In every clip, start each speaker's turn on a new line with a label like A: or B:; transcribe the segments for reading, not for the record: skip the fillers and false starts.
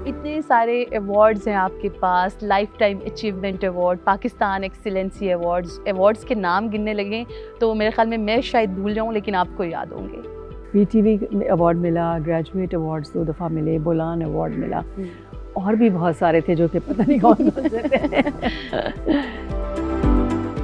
A: इतने सारे अवार्ड्स हैं आपके पास, lifetime achievement award, Pakistan excellency awards के नाम गिनने लगे तो मेरे ख्याल में मैं शायद भूल जाऊं, लेकिन आपको याद होंगे।
B: PTV अवार्ड मिला, ग्रेजुएट अवार्ड्स 2 दफ़ा मिले, बोलान अवार्ड मिला, और भी बहुत सारे थे जो कि पता नहीं कौन कौन से थे।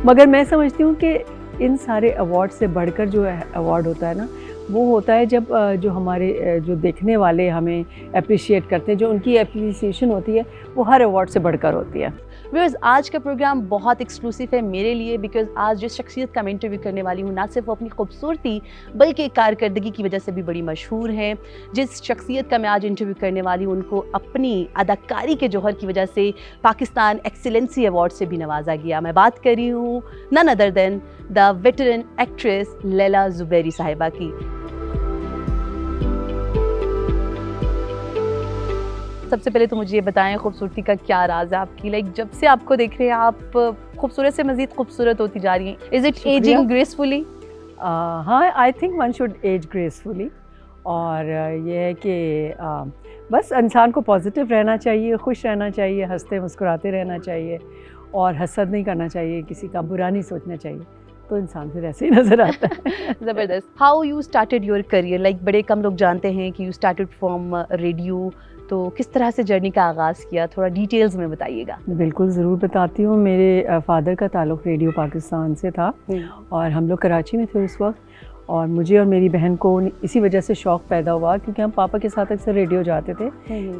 B: मगर मैं समझती हूँ कि इन सारे अवार्ड से बढ़कर जो अवार्ड होता है ना, वो होता है जब जो हमारे जो देखने वाले हमें अप्रिशिएट करते हैं, जो उनकी अप्रिसिएशन होती है वो हर अवार्ड से बढ़कर होती है।
A: व्यूअर्स, आज का प्रोग्राम बहुत एक्सक्लूसिव है मेरे लिए, बिकॉज आज जिस शख्सियत का मैं इंटरव्यू करने वाली हूँ ना सिर्फ वो अपनी खूबसूरती बल्कि कारकर्दगी की वजह से भी बड़ी मशहूर हैं। जिस शख्सियत का मैं आज इंटरव्यू करने वाली हूँ उनको अपनी अदाकारी के जौहर की वजह से पाकिस्तान एक्सीलेंसी अवार्ड से भी नवाजा गया। मैं बात कर रही हूँ none other than the veteran actress Laila Zubairi साहिबा की। सबसे पहले तो मुझे ये बताएं, खूबसूरती का क्या राज है आपकी? लाइक जब से आपको देख रहे हैं आप खूबसूरत से मज़ीद खूबसूरत होती जा रही हैं। Is it ageing gracefully?
B: हाँ, I think one should age gracefully. और ये है कि बस इंसान को पॉजिटिव रहना चाहिए, खुश रहना चाहिए, हंसते मुस्कुराते रहना चाहिए, और हसद नहीं करना चाहिए, किसी का बुरा नहीं सोचना चाहिए, तो इंसान फिर ऐसे ही नज़र आता है।
A: ज़बरदस्त। How you started your career? Like बड़े कम लोग जानते हैं कि यू स्टार्टेड फ्रॉम रेडियो, तो किस तरह से जर्नी का आगाज़ किया, थोड़ा डिटेल्स में बताइएगा।
B: बिल्कुल, ज़रूर बताती हूँ। मेरे फादर का ताल्लुक़ रेडियो पाकिस्तान से था, और हम लोग कराची में थे उस वक्त, और मुझे और मेरी बहन को इसी वजह से शौक़ पैदा हुआ, क्योंकि हम पापा के साथ अक्सर रेडियो जाते थे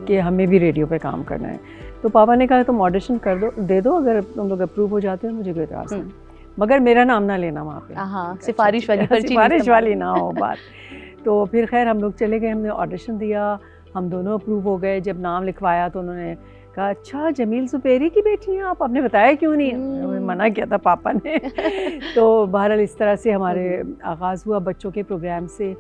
B: कि हमें भी रेडियो पे काम करना है। तो पापा ने कहा तुम ऑडिशन कर दो, दे दो, अगर तुम लोग अप्रूव हो जाते हो मुझे कोई इतराज़ नहीं, मगर मेरा नाम ना लेना वहाँ पे।
A: हाँ, सिफारिश
B: वाली ना हो बात। तो फिर खैर हम लोग चले गए, हमने ऑडिशन दिया, हम दोनों अप्रूव हो गए। जब नाम लिखवाया तो उन्होंने कहा अच्छा जमील ज़ुबैरी की बेटी हैं आप, आपने बताया क्यों नहीं? मना किया था पापा ने। तो बहरहाल इस तरह से हमारे आगाज़ हुआ बच्चों के प्रोग्राम से,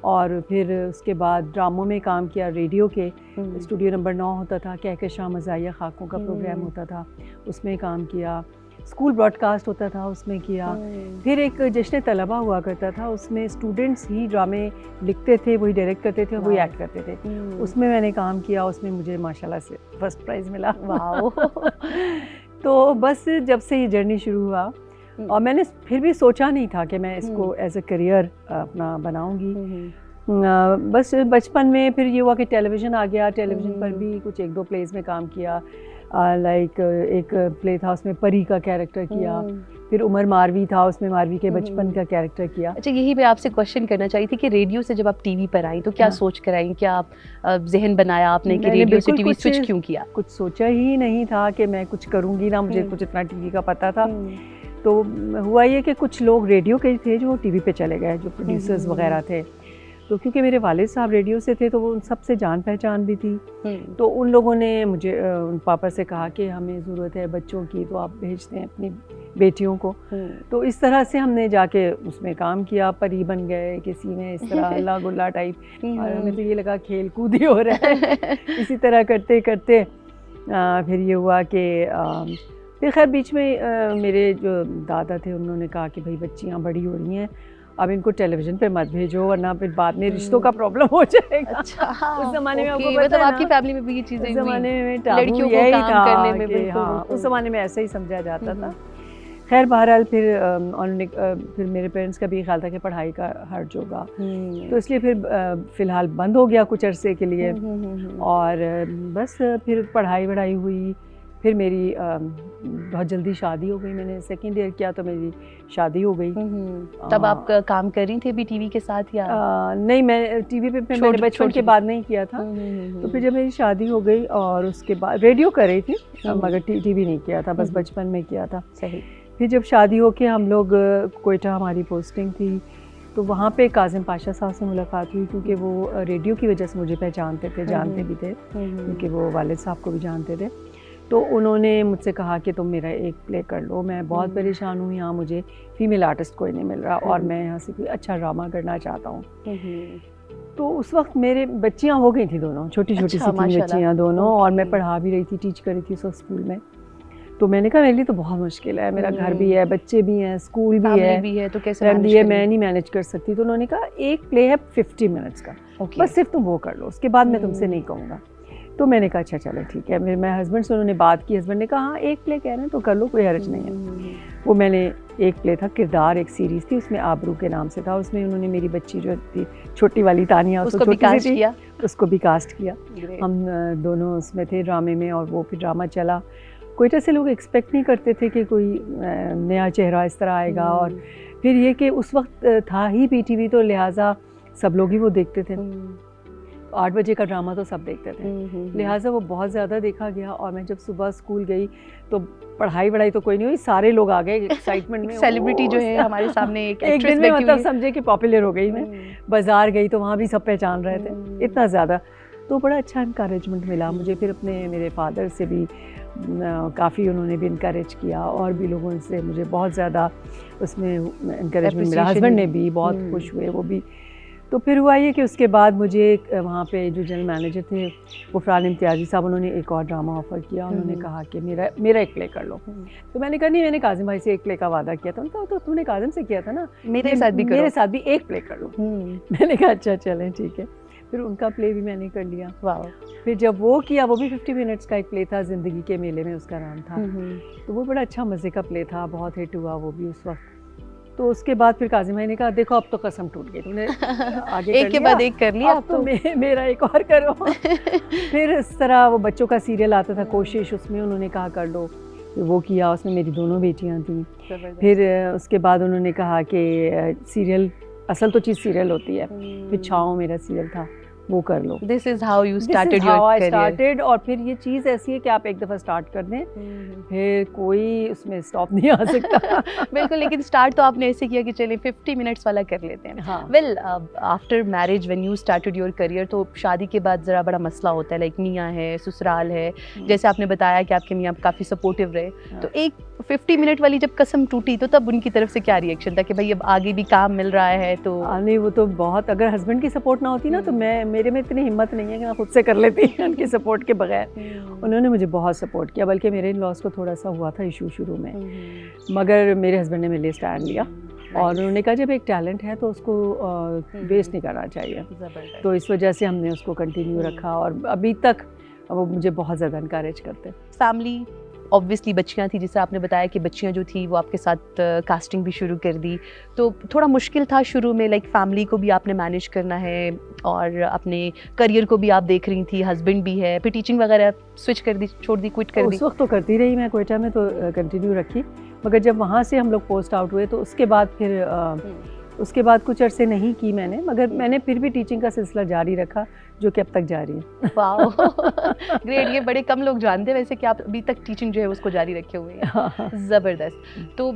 B: और फिर उसके बाद ड्रामों में काम किया। रेडियो के स्टूडियो नंबर 9 होता था, कहकशां मज़ाहिया खाकों का प्रोग्राम होता था, उसमें काम किया। स्कूल ब्रॉडकास्ट होता था, उसमें किया। फिर एक जश्न तलबा हुआ करता था, उसमें स्टूडेंट्स ही ड्रामे लिखते थे, वही डायरेक्ट करते थे, वही एक्ट करते थे। उसमें मैंने काम किया, उसमें मुझे माशाल्लाह से फर्स्ट प्राइज़ मिला। तो बस जब से ये जर्नी शुरू हुआ, और मैंने फिर भी सोचा नहीं था कि मैं इसको एज अ करियर अपना बनाऊंगी। बस बचपन में फिर ये हुआ कि टेलीविज़न आ गया, टेलीविज़न पर भी कुछ 1-2 प्लेस में काम किया। लाइक एक प्ले था, उसमें परी का कैरेक्टर किया। फिर उमर मारवी था, उसमें मारवी के बचपन का कैरेक्टर किया।
A: अच्छा, यही मैं आपसे क्वेश्चन करना चाही थी कि रेडियो से जब आप टीवी पर आई तो क्या सोच कर आई? क्या आप जहन बनाया आपने कि रेडियो से टीवी स्विच क्यों किया?
B: कुछ सोचा ही नहीं था कि मैं कुछ करूँगी, ना मुझे कुछ इतना टीवी का पता था। तो हुआ ये कि कुछ लोग रेडियो के थे जो टीवी पे चले गए, जो प्रोड्यूसर्स वगैरह थे। तो क्योंकि मेरे वालिद साहब रेडियो से थे तो वो उन सबसे जान पहचान भी थी। तो उन लोगों ने मुझे उन पापा से कहा कि हमें ज़रूरत है बच्चों की, तो आप भेज दें अपनी बेटियों को। तो इस तरह से हमने जाके उसमें काम किया, परी बन गए किसी में, इस तरह अल्लाह गुल्ला टाइप। और हमें तो ये लगा खेल कूद ही हो रहा है। इसी तरह करते करते फिर ये हुआ कि फिर खैर बीच में मेरे जो दादा थे उन्होंने कहा कि भाई बच्चियाँ बड़ी हो रही हैं, अब इनको टेलीविज़न पे मत भेजो, वरना फिर बाद में रिश्तों का प्रॉब्लम हो जाएगा।
A: अच्छा,
B: उस ज़माने में आपको
A: मतलब
B: पता है
A: आपकी फैमिली में भी ये चीज़ें हुई?
B: उस ज़माने में
A: लड़कियों को काम करने में बिल्कुल,
B: हाँ, उस ज़माने में ऐसा ही समझा जाता था। खैर बहरहाल फिर उन्होंने फिर मेरे पेरेंट्स का भी ख्याल था कि पढ़ाई का हर्ज होगा, तो इसलिए फिर फ़िलहाल बंद हो गया कुछ अरसे के लिए। और बस फिर पढ़ाई हुई। फिर मेरी बहुत जल्दी शादी हो गई, मैंने सेकंड ईयर किया तो मेरी शादी हो गई।
A: तब आप काम कर रही थी भी टीवी के साथ या?
B: नहीं, मैं टीवी पे मैंने बचपन के बाद नहीं किया था। तो फिर जब मेरी शादी हो गई और उसके बाद रेडियो कर रही थी, मगर टीवी नहीं किया था, बस बचपन में किया था।
A: सही।
B: फिर जब शादी हो के हम लोग कोयटा हमारी पोस्टिंग थी, तो वहाँ पे काजिम पाशा साहब से मुलाकात हुई, क्योंकि वो रेडियो की वजह से मुझे पहचानते थे, जानते भी थे, क्योंकि वो वालिद साहब को भी जानते थे। तो उन्होंने मुझसे कहा कि तुम मेरा एक प्ले कर लो, मैं बहुत परेशान हूँ, यहाँ मुझे फ़ीमेल आर्टिस्ट कोई नहीं मिल रहा, और मैं यहाँ से कोई अच्छा ड्रामा करना चाहता हूँ। तो उस वक्त मेरे बच्चियाँ हो गई थी दोनों, छोटी छोटी सी थी बच्चियाँ दोनों, और मैं पढ़ा भी रही थी, टीच कर रही थी उस स्कूल में। तो मैंने कहा मेरे लिए तो बहुत मुश्किल है, मेरा घर भी है, बच्चे भी हैं, स्कूल भी है,
A: तो कैसे
B: फैमिली है, मैं नहीं मैनेज कर सकती। तो उन्होंने कहा एक प्ले है 50 मिनट्स का, बस सिर्फ तुम वो कर लो, उसके बाद मैं तुमसे नहीं कहूँगा। तो मैंने कहा अच्छा चलो ठीक है। मेरे मैं हस्बैंड से उन्होंने बात की, हस्बैंड ने कहा हाँ एक प्ले कह रहे हैं तो कर लो, कोई हर्ज नहीं है। वो मैंने एक प्ले था किरदार, एक सीरीज़ थी, उसमें आबरू के नाम से था। उसमें उन्होंने मेरी बच्ची जो थी छोटी वाली तानिया,
A: उसको भी कास्ट किया,
B: उसको भी कास्ट किया। हम दोनों उसमें थे ड्रामे में, और वो फिर ड्रामा चला। कोयटा से लोग एक्सपेक्ट नहीं करते थे कि कोई नया चेहरा इस तरह आएगा। और फिर ये कि उस वक्त था ही PTV, तो लिहाजा सब लोग ही वो देखते थे। 8 बजे का ड्रामा तो सब देखते थे, लिहाजा वो बहुत ज़्यादा देखा गया। और मैं जब सुबह स्कूल गई तो पढ़ाई तो कोई नहीं हुई, सारे लोग आ गए एक्साइटमेंट में।
A: सेलिब्रिटी जो है हमारे सामने एक
B: दिन में मतलब समझे कि पॉपुलर हो गई मैं। बाज़ार गई तो वहाँ भी सब पहचान रहे थे, इतना ज़्यादा। तो बड़ा अच्छा इनकरेजमेंट मिला मुझे। फिर मेरे फादर से भी काफ़ी उन्होंने भी इनकरेज किया, और भी लोगों से मुझे बहुत ज़्यादा उसमें इनकरेजमेंट मिला। हस्बैंड ने भी बहुत खुश हुए वो भी। तो फिर हुआ ये कि उसके बाद मुझे वहाँ पे जो जनरल मैनेजर थे गुफरान इम्तियाज़ी साहब, उन्होंने एक और ड्रामा ऑफ़र किया। उन्होंने कहा कि मेरा एक प्ले कर लो। तो मैंने कहा नहीं, मैंने काजिम भाई से एक प्ले का वादा किया था। उनका तो तुमने काजिम से किया था ना,
A: मेरे साथ भी
B: एक प्ले कर लो। मैंने कहा अच्छा चलें ठीक है। फिर उनका प्ले भी मैंने कर लिया।
A: वाह।
B: फिर जब वो किया, वो भी 50 मिनट्स का एक प्ले था, ज़िंदगी के मेले में उसका नाम था। तो वो बड़ा अच्छा मज़े का प्ले था, बहुत हिट हुआ वो भी उस वक्त। तो उसके बाद फिर काजिम भाई ने कहा देखो अब तो कसम टूट गई, तुमने आगे
A: एक के बाद एक कर लिया,
B: अब तो मेरा एक और करो। फिर इस तरह वो बच्चों का सीरियल आता था कोशिश, उसमें उन्होंने कहा कर लो, फिर वो किया। उसमें मेरी दोनों बेटियां थीं। फिर उसके बाद उन्होंने कहा कि सीरियल, असल तो चीज़ सीरियल होती है। फिर छाँव मेरा सीरियल था, वो कर लो।
A: This is how you started your career.
B: और फिर ये चीज़ ऐसी है कि आप एक दफ़ा स्टार्ट कर दें, फिर कोई उसमें स्टॉप नहीं आ सकता।
A: बिल्कुल, लेकिन स्टार्ट तो आपने ऐसे किया कि चलिए 50 मिनट्स वाला कर लेते हैं।
B: हाँ।
A: Well, after marriage when you started your career, तो शादी के बाद ज़रा बड़ा मसला होता है, लाइक मियाँ है, ससुराल है। जैसे आपने बताया कि आपके मियाँ काफ़ी सपोर्टिव रहे, तो एक 50 मिनट वाली जब कसम टूटी तो तब उनकी तरफ से क्या रिएक्शन था कि भाई अब आगे भी काम मिल रहा है? तो
B: नहीं, वो तो बहुत, अगर हस्बैंड की सपोर्ट ना होती ना तो मेरे में इतनी हिम्मत नहीं है कि मैं खुद से कर लेती उनकी सपोर्ट के बगैर। उन्होंने मुझे बहुत सपोर्ट किया, बल्कि मेरे इन लॉस को थोड़ा सा हुआ था इशू शुरू में, मगर मेरे हस्बैंड ने मेरे लिए स्टैंड लिया। और उन्होंने कहा जब एक टैलेंट है तो उसको वेस्ट नहीं करना चाहिए। तो इस वजह से हमने उसको कंटिन्यू रखा, और अभी तक वो मुझे बहुत ज़्यादा इनकरेज करते हैं।
A: फैमिली, ऑब्वियसली बच्चियाँ थी, जिससे आपने बताया कि बच्चियाँ जो थी वो आपके साथ कास्टिंग भी शुरू कर दी, तो थोड़ा मुश्किल था शुरू में, लाइक फैमिली को भी आपने मैनेज करना है और अपने करियर को भी आप देख रही थी, हस्बैंड भी है, फिर टीचिंग वगैरह स्विच कर दी, छोड़ दी, क्विट कर दी?
B: उस वक्त तो करती रही मैं, क्वेटा में तो कंटिन्यू रखी, मगर जब वहाँ से हम लोग पोस्ट आउट हुए तो उसके बाद फिर उसके बाद कुछ अरसे नहीं की मैंने, मगर मैंने फिर भी टीचिंग का सिलसिला जारी रखा, जो कि अब तक जारी है।
A: वाह, ग्रेट। ये बड़े कम लोग जानते हैं वैसे कि आप अभी तक टीचिंग जो है उसको जारी रखे हुए हैं। ज़बरदस्त। तो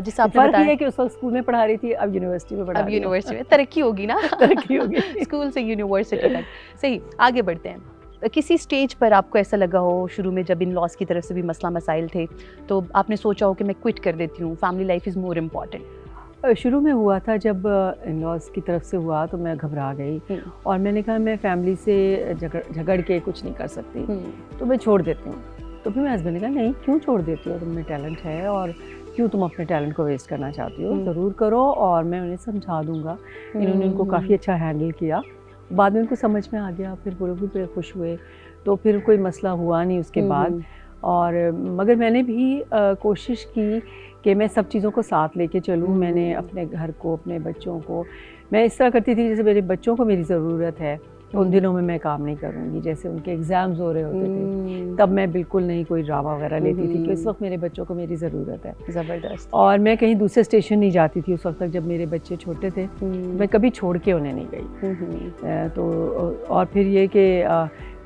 A: जिस आपने
B: बताया है कि उस वक्त स्कूल में पढ़ा रही थी, अब यूनिवर्सिटी में पढ़ा रही हूं।
A: अब यूनिवर्सिटी में तरक्की होगी ना।
B: तरक्की होगी
A: स्कूल से यूनिवर्सिटी तक। सही, आगे बढ़ते हैं। किसी स्टेज पर आपको ऐसा लगा हो शुरू में, जब इन लॉस की तरफ से भी मसला मसाइल थे, तो आपने सोचा हो कि मैं क्विट कर देती हूँ, family life is more important?
B: शुरू में हुआ था, जब इन लॉस की तरफ से हुआ तो मैं घबरा गई, और मैंने कहा मैं फैमिली से झगड़ के कुछ नहीं कर सकती, तो मैं छोड़ देती हूँ। तो फिर मेरे हस्बैंड ने कहा नहीं, क्यों छोड़ देती हो, तुम में टैलेंट है और क्यों तुम अपने टैलेंट को वेस्ट करना चाहती हो, ज़रूर करो और मैं उन्हें समझा दूँगा। इन्होंने उनको काफ़ी अच्छा हैंडल किया, बाद में उनको समझ में आ गया, फिर वो लोग भी बड़े खुश हुए, तो फिर कोई मसला हुआ नहीं उसके बाद। और मगर मैंने भी कोशिश की कि मैं सब चीज़ों को साथ लेके चलूँ। मैंने अपने घर को, अपने बच्चों को, मैं इस तरह करती थी जैसे मेरे बच्चों को मेरी ज़रूरत है, तो उन दिनों में मैं काम नहीं करूँगी। जैसे उनके एग्ज़ाम्स हो रहे होते थे तब मैं बिल्कुल नहीं कोई ड्रामा वगैरह लेती थी, कि इस वक्त मेरे बच्चों को मेरी ज़रूरत है।
A: ज़बरदस्त।
B: और मैं कहीं दूसरे स्टेशन नहीं जाती थी उस वक्त तक, जब मेरे बच्चे छोटे थे मैं कभी छोड़ के उन्हें नहीं गई। तो और फिर ये कि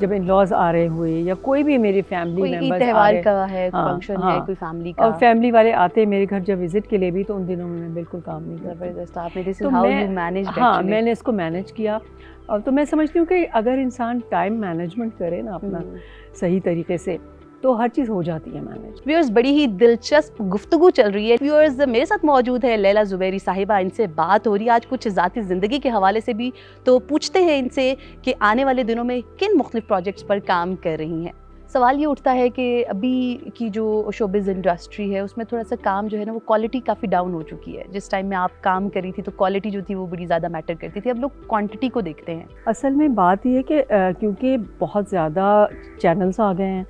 B: जब इन लॉज आ रहे हुए या कोई भी मेरी फैमिली मेंबर्स
A: त्योहार का है, फंक्शन है, कोई फैमिली का,
B: और फैमिली वाले आते मेरे घर जब विजिट के लिए भी, तो उन दिनों में मैं बिल्कुल काम नहीं करती।
A: ज़बरदस्त। आपने this is how you manage?
B: हाँ, मैंने इसको मैनेज किया। और तो मैं समझती हूँ कि अगर इंसान टाइम मैनेजमेंट करे ना अपना सही तरीके से, तो हर चीज़ हो जाती है मैनेज।
A: व्यूअर्स, बड़ी ही दिलचस्प गुफ्तगू चल रही है। व्यूअर्स, मेरे साथ मौजूद है लैला ज़ुबैरी साहिबा, इनसे बात हो रही है आज कुछ ज़ाती ज़िंदगी के हवाले से भी, तो पूछते हैं इनसे कि आने वाले दिनों में किन मुख्तलिफ प्रोजेक्ट्स पर काम कर रही हैं। सवाल ये उठता है कि अभी की जो शोबिज़ इंडस्ट्री है उसमें थोड़ा सा काम जो है ना वो क्वालिटी काफ़ी डाउन हो चुकी है। जिस टाइम में आप काम करी थी तो क्वालिटी जो थी वो बड़ी ज़्यादा मैटर करती थी, अब लोग क्वांटिटी को देखते हैं।
B: असल में बात ये है कि क्योंकि बहुत ज़्यादा चैनल्स आ गए हैं,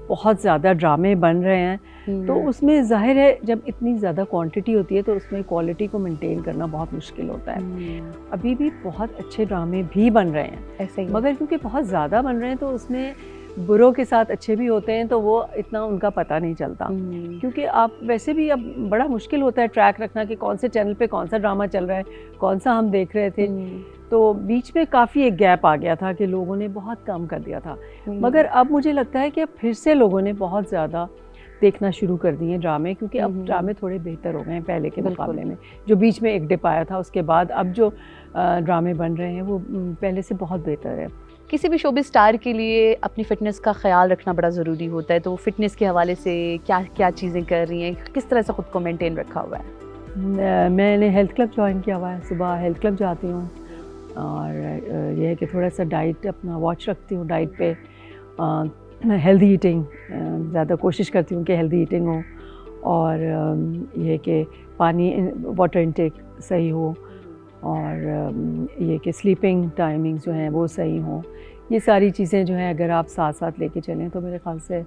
B: बहुत ज़्यादा ड्रामे बन रहे हैं, तो उसमें ज़ाहिर है जब इतनी ज़्यादा क्वांटिटी होती है तो उसमें क्वालिटी को मेंटेन करना बहुत मुश्किल होता है। अभी भी बहुत अच्छे ड्रामे भी बन रहे हैं
A: ऐसे ही,
B: मगर क्योंकि बहुत ज़्यादा बन रहे हैं तो उसमें बुरों के साथ अच्छे भी होते हैं, तो वो इतना उनका पता नहीं चलता। क्योंकि आप वैसे भी अब बड़ा मुश्किल होता है ट्रैक रखना कि कौन से चैनल पे कौन सा ड्रामा चल रहा है, कौन सा हम देख रहे थे। तो बीच में काफ़ी एक गैप आ गया था कि लोगों ने बहुत कम कर दिया था, मगर अब मुझे लगता है कि अब फिर से लोगों ने बहुत ज़्यादा देखना शुरू कर दिए ड्रामे, क्योंकि अब ड्रामे थोड़े बेहतर हो गए हैं पहले के मुकाबले में। जो बीच में एक डिप आया था उसके बाद अब जो ड्रामे बन रहे हैं वो पहले से बहुत बेहतर है।
A: किसी भी शोबिज़ स्टार के लिए अपनी फ़िटनेस का ख्याल रखना बड़ा ज़रूरी होता है, तो फ़िटनेस के हवाले से क्या क्या चीज़ें कर रही हैं, किस तरह से ख़ुद को मेंटेन रखा हुआ है?
B: मैंने हेल्थ क्लब ज्वाइन किया हुआ है, सुबह हेल्थ क्लब जाती हूँ और यह है कि थोड़ा सा डाइट अपना वॉच रखती हूँ, डाइट पे हेल्दी ईटिंग ज़्यादा कोशिश करती हूँ कि हेल्दी ईटिंग हो, और ये कि पानी वाटर इनटेक सही हो, और ये कि स्लीपिंग टाइमिंग्स जो हैं वो सही हों। ये सारी चीज़ें जो हैं अगर आप साथ साथ लेके चलें तो मेरे ख़्याल से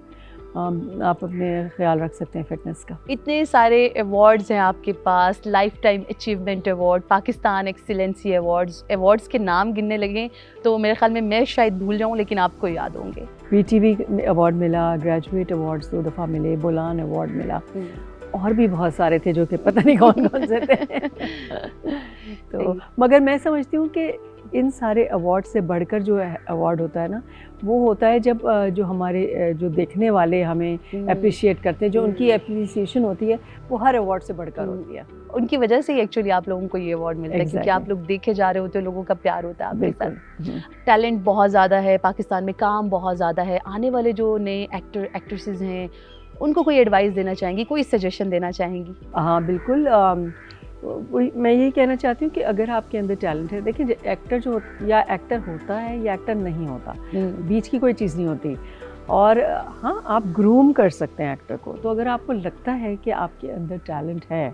B: आप अपने ख्याल रख सकते हैं फ़िटनेस का।
A: इतने सारे अवार्ड्स हैं आपके पास, lifetime achievement award, Pakistan excellency awards के नाम गिनने लगें तो मेरे ख्याल में मैं शायद भूल जाऊं, लेकिन आपको याद होंगे।
B: PTV अवार्ड मिला, ग्रेजुएट अवार्ड्स 2 दफ़ा मिले, बुलान अवार्ड मिला, और भी बहुत सारे थे जो कि पता नहीं कौन कौन से थे। तो मगर मैं समझती हूँ कि इन सारे अवार्ड से बढ़कर जो अवार्ड होता है ना, वो होता है जब जो हमारे जो देखने वाले हमें अप्रिशिएट करते हैं, जो उनकी अप्रिसिएशन होती है वो हर अवार्ड से बढ़कर होती है।
A: उनकी वजह से ही एक्चुअली आप लोगों को ये अवार्ड मिलता है, क्योंकि आप लोग देखे जा रहे होते हो, लोगों का प्यार होता है आपके साथ। टैलेंट बहुत ज़्यादा है पाकिस्तान में, काम बहुत ज़्यादा है। आने वाले जो नए एक्टर एक्ट्रेसेस हैं उनको कोई एडवाइस देना चाहेंगी, कोई सजेशन देना चाहेंगी?
B: हाँ बिल्कुल, मैं यही कहना चाहती हूँ कि अगर आपके अंदर टैलेंट है, देखिए एक्टर जो या एक्टर होता है या एक्टर नहीं होता, बीच की कोई चीज़ नहीं होती। और हाँ, आप ग्रूम कर सकते हैं एक्टर को। तो अगर आपको लगता है कि आपके अंदर टैलेंट है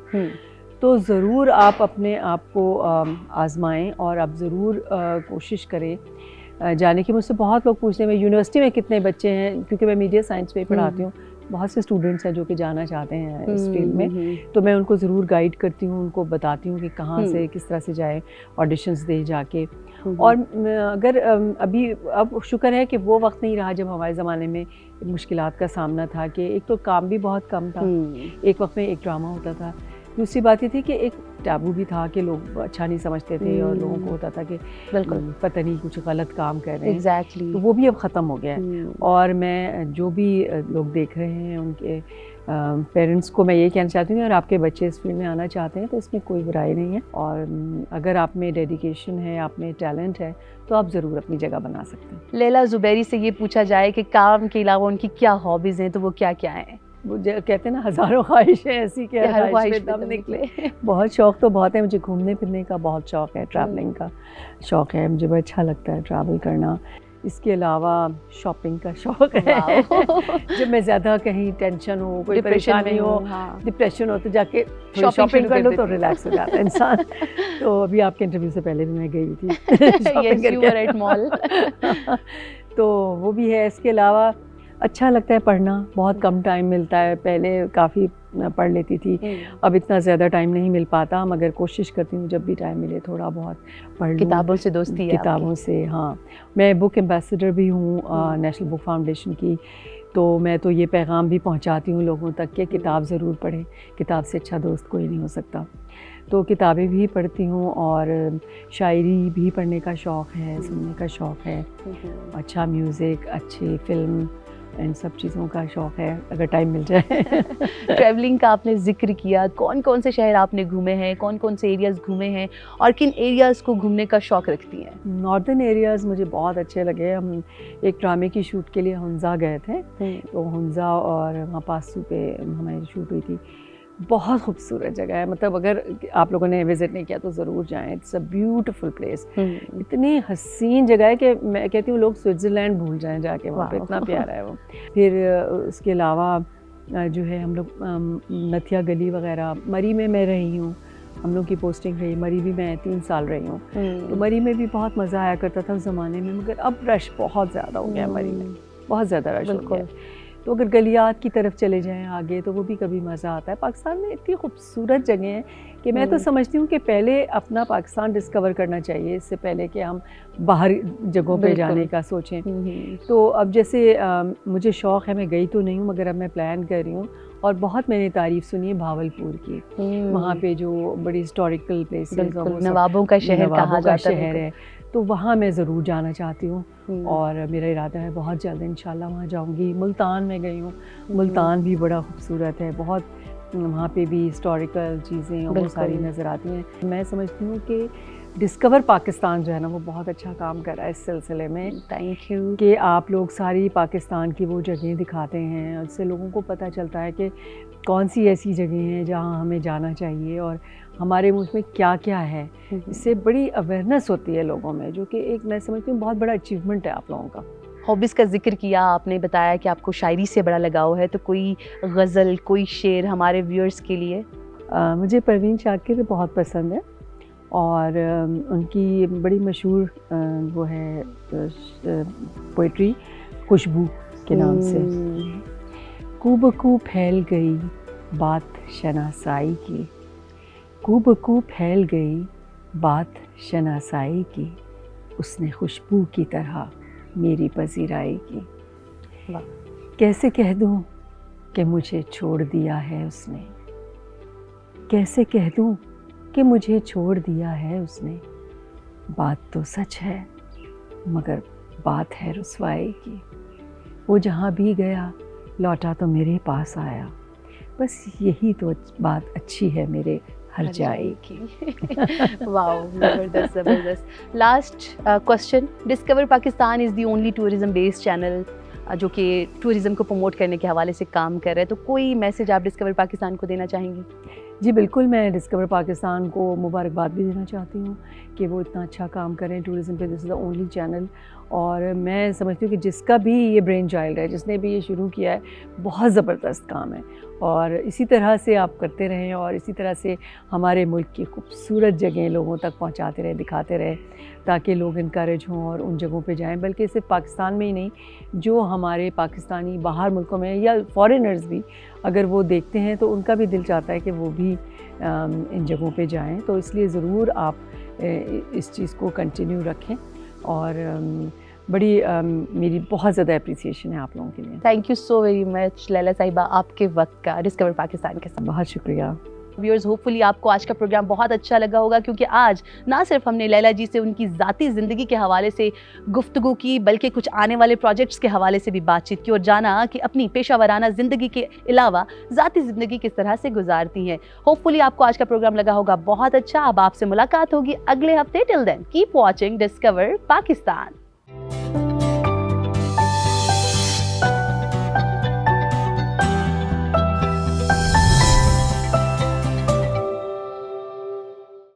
B: तो ज़रूर आप अपने आप को आजमाएं, और आप ज़रूर कोशिश करें जाने की। मुझसे बहुत लोग पूछते हैं मैं यूनिवर्सिटी में कितने बच्चे हैं, क्योंकि मैं मीडिया साइंस पे पढ़ाती हूँ, बहुत से स्टूडेंट्स हैं जो कि जाना चाहते हैं इस फील्ड में, तो मैं उनको ज़रूर गाइड करती हूँ, उनको बताती हूँ कि कहाँ से किस तरह से जाए, ऑडिशंस दे जाके। और अगर अब शुक्र है कि वो वक्त नहीं रहा जब हमारे ज़माने में मुश्किलात का सामना था, कि एक तो काम भी बहुत कम था, एक वक्त में एक ड्रामा होता था, दूसरी बात ये थी कि एक टैबू भी था कि लोग अच्छा नहीं समझते थे और लोगों को होता था कि बिल्कुल पता नहीं कुछ गलत काम कर रहे हैं।
A: एग्जैक्टली।
B: तो वो भी अब ख़त्म हो गया है। और मैं जो भी लोग देख रहे हैं उनके पेरेंट्स को मैं ये कहना चाहती हूँ, अगर आपके बच्चे इस फील्ड में आना चाहते हैं तो इसमें कोई बुराई नहीं है, और अगर आप में डेडिकेशन है, आप में टैलेंट है, तो आप ज़रूर अपनी जगह बना सकते हैं।
A: लैला ज़ुबैरी से ये पूछा जाए कि काम के अलावा उनकी क्या हॉबीज़ हैं, तो वो क्या क्या हैं?
B: वो कहते हैं ना, हज़ारों ख्वाहिशें ऐसी कि हर ख्वाहिश पे दम निकले। बहुत शौक़ तो बहुत है मुझे, घूमने फिरने का बहुत शौक़ है, ट्रैवलिंग का शौक़ है, मुझे बहुत अच्छा लगता है ट्रैवल करना। इसके अलावा शॉपिंग का शौक़ है। जब मैं ज़्यादा कहीं टेंशन हो, कोई परेशानी हो, डिप्रेशन हो, तो जाके शॉपिंग कर लो तो रिलैक्स हो जाता है इंसान। तो अभी आपके इंटरव्यू से पहले भी मैं गई थी
A: मॉल।
B: तो वो भी है। इसके अलावा अच्छा लगता है पढ़ना, बहुत कम टाइम मिलता है, पहले काफ़ी पढ़ लेती थी, अब इतना ज़्यादा टाइम नहीं मिल पाता, मगर कोशिश करती हूँ जब भी टाइम मिले थोड़ा बहुत पढ़ लूँ।
A: किताबों से दोस्ती है
B: किताबों से, हाँ। मैं बुक एम्बेसडर भी हूँ नेशनल बुक फाउंडेशन की, तो मैं तो ये पैगाम भी पहुँचाती हूँ लोगों तक कि किताब ज़रूर पढ़ें, किताब से अच्छा दोस्त कोई नहीं हो सकता। तो किताबें भी पढ़ती हूँ, और शायरी भी पढ़ने का शौक़ है, सुनने का शौक़ है, अच्छा म्यूज़िक, अच्छी फ़िल्म, इन सब चीज़ों का शौक़ है अगर टाइम मिल जाए।
A: ट्रैवलिंग का आपने जिक्र किया, कौन कौन से शहर आपने घूमे हैं, कौन कौन से एरियाज़ घूमे हैं, और किन एरियाज़ को घूमने का शौक़ रखती हैं?
B: नॉर्दर्न एरियाज़ मुझे बहुत अच्छे लगे। हम एक ड्रामे की शूट के लिए हुंज़ा गए थे, तो हुंज़ा और वहाँ पासू पे हमारी शूट हुई थी, बहुत खूबसूरत जगह है, मतलब अगर आप लोगों ने विज़िट नहीं किया तो ज़रूर जाएं। It's a beautiful place. इतनी हसीन जगह है कि मैं कहती हूँ लोग स्विट्ज़रलैंड भूल जाएं जाके वहाँ पे, इतना प्यारा है वो। फिर उसके अलावा जो है हम लोग नथिया गली वगैरह, मरी में मैं रही हूँ, हम लोग की पोस्टिंग रही, मरी भी मैं 3 साल रही हूँ। तो मरी में भी बहुत मज़ा आया करता था उस ज़माने में, मगर अब रश बहुत ज़्यादा हो गया मरी में, बहुत ज़्यादा रश हो गया। तो अगर गलियात की तरफ चले जाएं आगे तो वो भी कभी मज़ा आता है। पाकिस्तान में इतनी खूबसूरत जगह हैं कि मैं तो समझती हूँ कि पहले अपना पाकिस्तान डिस्कवर करना चाहिए, इससे पहले कि हम बाहर जगहों पे जाने का सोचें। तो अब जैसे मुझे शौक़ है, मैं गई तो नहीं हूँ मगर अब मैं प्लान कर रही हूँ, और बहुत मैंने तारीफ़ सुनी है भावलपुर की। वहाँ पे जो बड़ी हिस्टोरिकल प्लेसेस,
A: नवाबों का शहर कहा जाता
B: है, तो वहाँ मैं ज़रूर जाना चाहती हूँ। और मेरा इरादा है बहुत जल्द इंशाल्लाह वहाँ जाऊँगी। मुल्तान में गई हूँ, मुल्तान भी बड़ा खूबसूरत है, बहुत वहाँ पे भी हिस्टोरिकल चीज़ें और वो सारी नज़र आती हैं। मैं समझती हूँ कि डिस्कवर पाकिस्तान जो है ना वो बहुत अच्छा काम कर रहा है इस सिलसिले में।
A: थैंक यू
B: कि आप लोग सारी पाकिस्तान की वो जगहें दिखाते हैं, उससे लोगों को पता चलता है कि कौन सी ऐसी जगह हैं जहाँ हमें जाना चाहिए और हमारे मुल्क में क्या क्या है। इससे बड़ी अवेयरनेस होती है लोगों में, जो कि एक मैं समझती हूँ बहुत बड़ा अचीवमेंट है आप लोगों का।
A: हॉबीज़ का जिक्र किया आपने, बताया कि आपको शायरी से बड़ा लगाव है, तो कोई गज़ल, कोई शेर हमारे व्यूअर्स के लिए?
B: मुझे परवीन शाकिर बहुत पसंद है, और उनकी बड़ी मशहूर वो है पोइट्री खुशबू के नाम से। कूबकू फैल गई बात शनासाई की, कूबकू फैल गई बात शनासाई की, उसने खुशबू की तरह मेरी पजीराई की। कैसे कह दूँ कि मुझे छोड़ दिया है उसने, कैसे कह दूँ कि मुझे छोड़ दिया है उसने। बात तो सच है मगर बात है रुसवाई की। वो जहाँ भी गया लौटा तो मेरे पास आया, बस यही तो बात अच्छी है मेरे हर जाए की।
A: वाओ, ज़बरदस्त ज़बरदस्त। Last question, discover Pakistan is the only tourism based channel जो कि टूरिज़्म को प्रमोट करने के हवाले से काम कर रहा है, तो कोई मैसेज आप डिस्कवर पाकिस्तान को देना चाहेंगी?
B: जी बिल्कुल, मैं डिस्कवर पाकिस्तान को मुबारकबाद भी देना चाहती हूँ कि वो इतना अच्छा काम करें टूरिज़्म पे। This is the only channel, और मैं समझती हूँ कि जिसका भी ये ब्रेन चाइल्ड है, जिसने भी ये शुरू किया है, बहुत ज़बरदस्त काम है, और इसी तरह से आप करते रहें, और इसी तरह से हमारे मुल्क की खूबसूरत जगहें लोगों तक पहुँचाते रहें, दिखाते रहें, ताकि लोग इनकरेज हों और उन जगहों पे जाएं। बल्कि सिर्फ पाकिस्तान में ही नहीं, जो हमारे पाकिस्तानी बाहर मुल्कों में या फॉरेनर्स भी अगर वो देखते हैं तो उनका भी दिल चाहता है कि वो भी इन जगहों पे जाएं। तो इसलिए ज़रूर आप इस चीज़ को कंटिन्यू रखें, और बड़ी मेरी बहुत ज़्यादा अप्रिसिएशन है आप लोगों के लिए।
A: Thank you so very much Laila साहिबा, आपके वक्त का डिस्कवर पाकिस्तान के साथ।
B: बहुत शुक्रिया।
A: व्यूअर्स, होपफुली आपको आज का प्रोग्राम बहुत अच्छा लगा होगा, क्योंकि आज ना सिर्फ हमने लैला जी से उनकी ज़ाती ज़िंदगी के हवाले से गुफ्तगू की, बल्कि कुछ आने वाले प्रोजेक्ट्स के हवाले से भी बातचीत की, और जाना कि अपनी पेशावराना ज़िंदगी के अलावा ज़ाती ज़िंदगी किस तरह से गुजारती हैं। होपफुली आपको आज का प्रोग्राम लगा होगा बहुत अच्छा। अब आपसे मुलाकात होगी अगले हफ्ते। Till then keep watching Discover Pakistan.